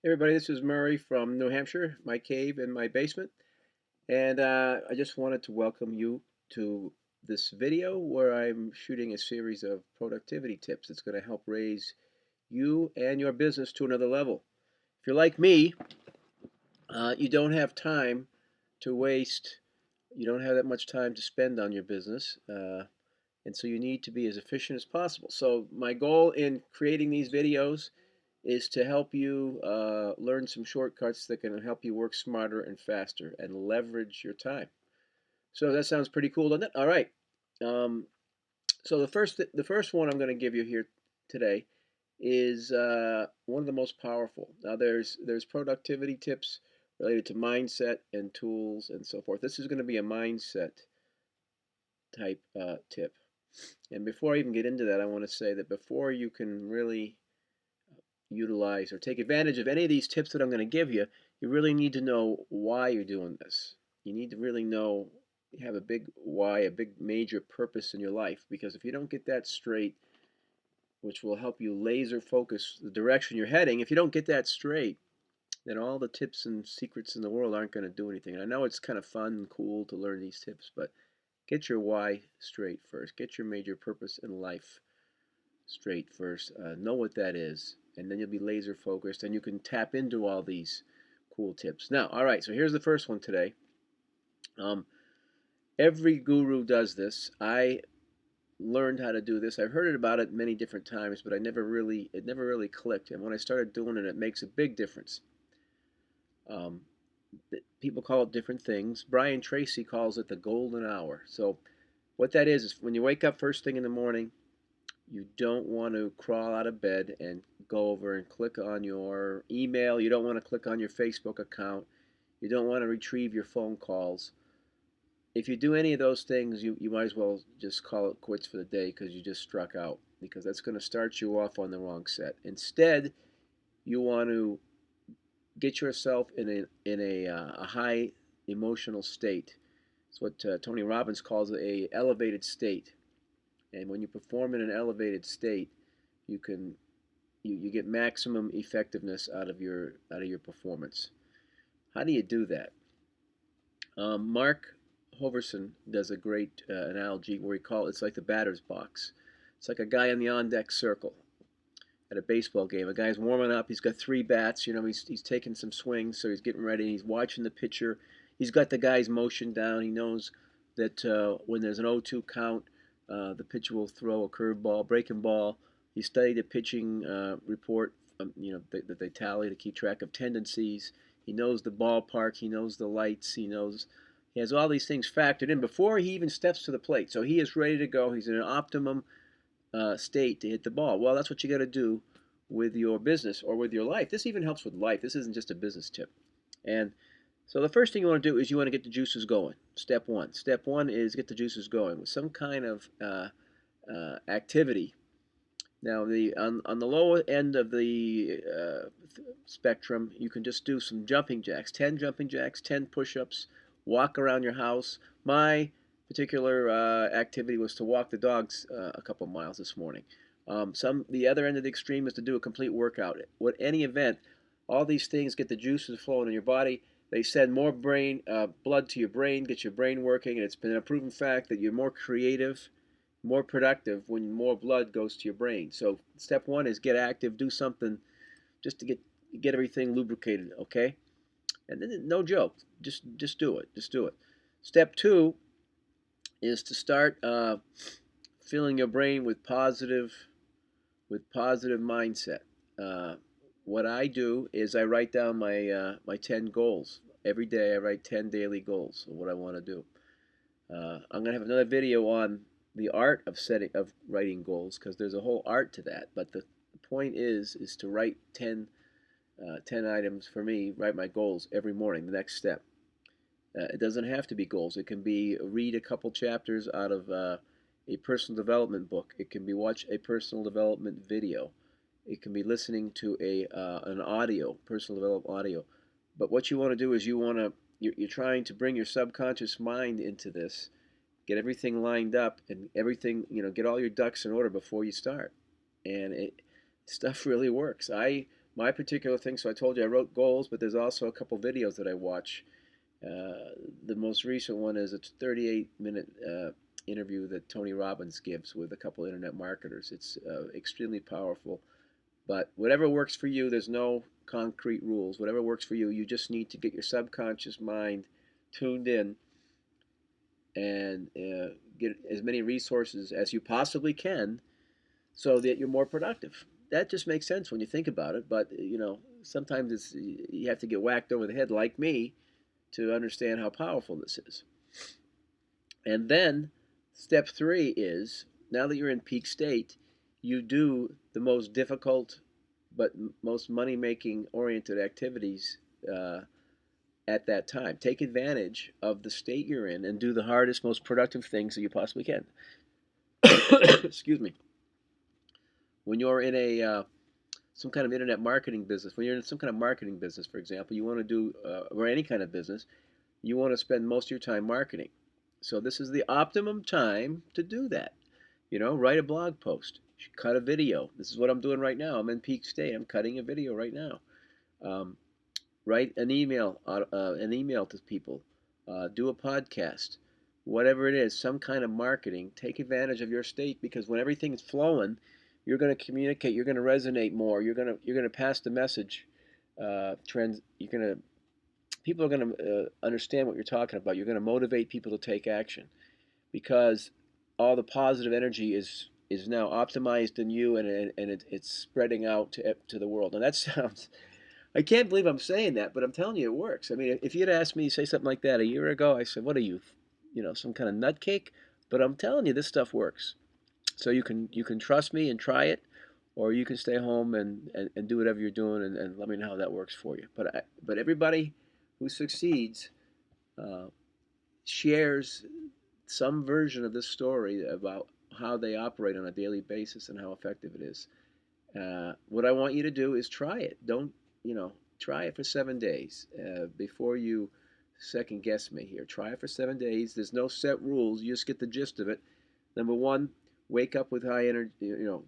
Hey everybody, this is Murray from New Hampshire, my cave in my basement. And I just wanted to welcome you to this video where I'm shooting a series of productivity tips that's going to help raise you and your business to another level. If you're like me, you don't have time to waste, you don't have that much time to spend on your business. And so you need to be as efficient as possible. So my goal in creating these videos is to help you learn some shortcuts that can help you work smarter and faster and leverage your time. So that sounds pretty cool, doesn't it? All right. Um, so the first one I'm going to give you here today is one of the most powerful. Now there's productivity tips related to mindset and tools and so forth. This is going to be a mindset type tip. And before I even get into that, I want to say that before you can really utilize or take advantage of any of these tips that I'm going to give you, you really need to know why you're doing this. You need to really know, have a big why, a big major purpose in your life. Because if you don't get that straight, which will help you laser focus the direction you're heading, if you don't get that straight, then all the tips and secrets in the world aren't going to do anything. And I know it's kind of fun and cool to learn these tips, but get your why straight first. Get your major purpose in life straight first. Know what that is, and then you'll be laser focused, and you can tap into all these cool tips. Now, all right, so here's the first one today. Um, every guru does this. I learned how to do this. I've heard about it many different times, but it never really clicked. And when I started doing it, it makes a big difference. Um, People call it different things. Brian Tracy calls it the golden hour. So what that is when you wake up first thing in the morning, you don't want to crawl out of bed and go over and click on your email. You don't want to click on your Facebook account. You don't want to retrieve your phone calls. If you do any of those things, you might as well just call it quits for the day because you just struck out, because that's going to start you off on the wrong set. Instead, you want to get yourself in a high emotional state. It's what Tony Robbins calls a elevated state. And when you perform in an elevated state, you can you get maximum effectiveness out of your performance. How do you do that? Mark Hoverson does a great analogy where it's like the batter's box. It's like a guy on the on-deck circle at a baseball game. A guy's warming up. He's got three bats. He's taking some swings, so he's getting ready. He's watching the pitcher. He's got the guy's motion down. He knows that when there's an 0-2 count, the pitcher will throw a curveball, breaking ball. He studied the pitching report, that they tally to keep track of tendencies. He knows the ballpark. He knows the lights. He has all these things factored in before he even steps to the plate. So he is ready to go. He's in an optimum state to hit the ball. Well, that's what you got to do with your business or with your life. This even helps with life. This isn't just a business tip. And so the first thing you want to do is you want to get the juices going. Step one. Step one is get the juices going with some kind of activity. Now, on the low end of the spectrum, you can just do some jumping jacks, 10 jumping jacks, 10 push-ups, walk around your house. My particular activity was to walk the dogs a couple miles this morning. The other end of the extreme is to do a complete workout. With any event, all these things get the juices flowing in your body. They send more blood to your brain, get your brain working, and it's been a proven fact that you're more creative, more productive when more blood goes to your brain. So step one is get active, do something just to get everything lubricated, okay? And then no joke, just do it, just do it. Step two is to start filling your brain with positive mindset. Uh, what I do is I write down my 10 goals every day. I write 10 daily goals of what I want to do. I'm gonna have another video on the art of writing goals, because there's a whole art to that. But the point is to write 10 items for me. Write my goals every morning. The next step. It doesn't have to be goals. It can be read a couple chapters out of a personal development book. It can be watch a personal development video. It can be listening to an audio, personal development audio. But what you want to do is you're trying to bring your subconscious mind into this, get everything lined up, and everything, get all your ducks in order before you start. And stuff really works. I my particular thing, so I told you I wrote goals, but there's also a couple videos that I watch. The most recent one is a 38-minute interview that Tony Robbins gives with a couple internet marketers. It's extremely powerful. But whatever works for you, there's no concrete rules. Whatever works for you, you just need to get your subconscious mind tuned in and get as many resources as you possibly can so that you're more productive. That just makes sense when you think about it, but sometimes you have to get whacked over the head like me to understand how powerful this is. And then step 3 is, now that you're in peak state, you do the most difficult but most money-making oriented activities at that time. Take advantage of the state you're in and do the hardest, most productive things that you possibly can. Excuse me. When you're in a some kind of internet marketing business, when you're in some kind of marketing business, for example, you want to do, or any kind of business, you want to spend most of your time marketing. So this is the optimum time to do that. Write a blog post, cut a video. This is what I'm doing right now. I'm in peak state. I'm cutting a video right now. Write an email to people. Do a podcast. Whatever it is, some kind of marketing. Take advantage of your state, because when everything's flowing, you're going to communicate. You're going to resonate more. You're going to pass the message. People are going to understand what you're talking about. You're going to motivate people to take action, because all the positive energy is now optimized in you, and it's spreading out to the world. And that sounds, I can't believe I'm saying that, but I'm telling you it works. I mean, if you'd asked me to say something like that a year ago, I said, what are you, some kind of nutcake? But I'm telling you, this stuff works. So you can trust me and try it, or you can stay home and do whatever you're doing, and let me know how that works for you. But everybody who succeeds shares some version of this story about how they operate on a daily basis and how effective it is. What I want you to do is try it. Don't, try it for 7 days before you second guess me here. Try it for 7 days. There's no set rules. You just get the gist of it. Number 1, wake up with high energy.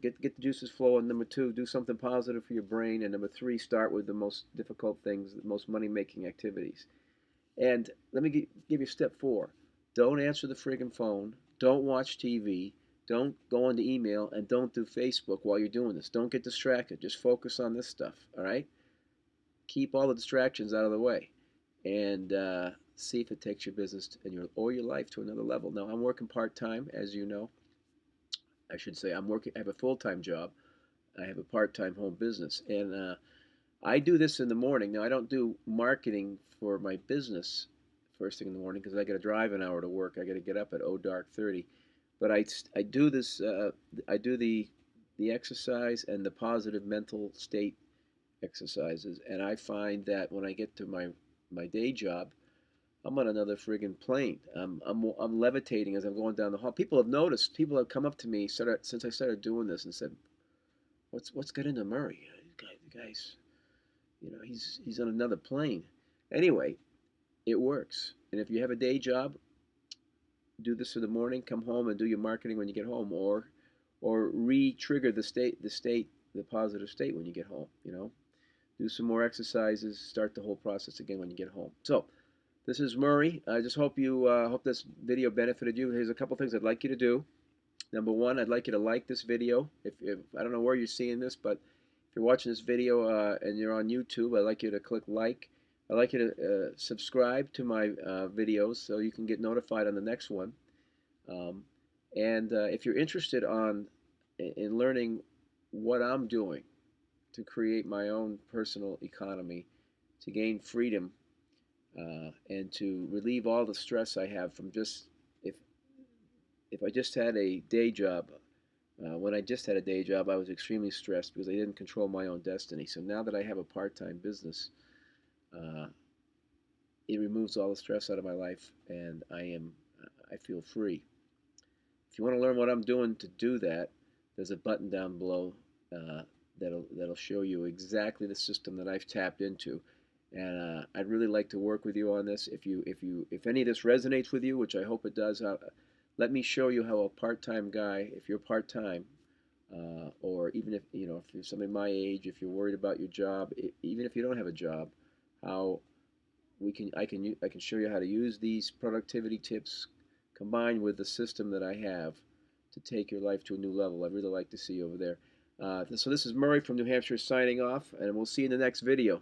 Get the juices flowing. Number 2, do something positive for your brain. And number 3, start with the most difficult things, the most money-making activities. And let me give you step 4. Don't answer the friggin' phone. Don't watch TV. Don't go into email, and don't do Facebook while you're doing this. Don't get distracted. Just focus on this stuff, all right? Keep all the distractions out of the way, and see if it takes your business and your life to another level. Now, I'm working part-time, as you know. I should say I have a full-time job. I have a part-time home business, and I do this in the morning. Now, I don't do marketing for my business first thing in the morning, because I got to drive an hour to work. I got to get up at dark 30. But I do this. I do the exercise and the positive mental state exercises, and I find that when I get to my day job, I'm on another friggin' plane. I'm levitating as I'm going down the hall. People have noticed. People have come up to me since I started doing this and said, "What's got into Murray? The guy's, he's on another plane." Anyway, it works. And if you have a day job, do this in the morning, come home and do your marketing when you get home, or re-trigger the positive state when you get home. Do some more exercises, start the whole process again when you get home. So this is Murray. I just hope hope this video benefited you. Here's a couple things I'd like you to do. Number 1, I'd like you to like this video. If I don't know where you're seeing this, but if you're watching this video and you're on YouTube, I'd like you to click like. I'd like you to subscribe to my videos so you can get notified on the next one. And if you're interested in learning what I'm doing to create my own personal economy, to gain freedom, and to relieve all the stress I have from just, if I just had a day job. When I just had a day job, I was extremely stressed because I didn't control my own destiny. So now that I have a part-time business, it removes all the stress out of my life, and I feel free. If you want to learn what I'm doing to do that, there's a button down below that'll show you exactly the system that I've tapped into. And I'd really like to work with you on this. If any of this resonates with you, which I hope it does, let me show you how a part-time guy, if you're part-time, or even if if you're somebody my age, if you're worried about your job, even if you don't have a job, how I can show you how to use these productivity tips combined with the system that I have to take your life to a new level. I'd really like to see you over there. So this is Murray from New Hampshire signing off, and we'll see you in the next video.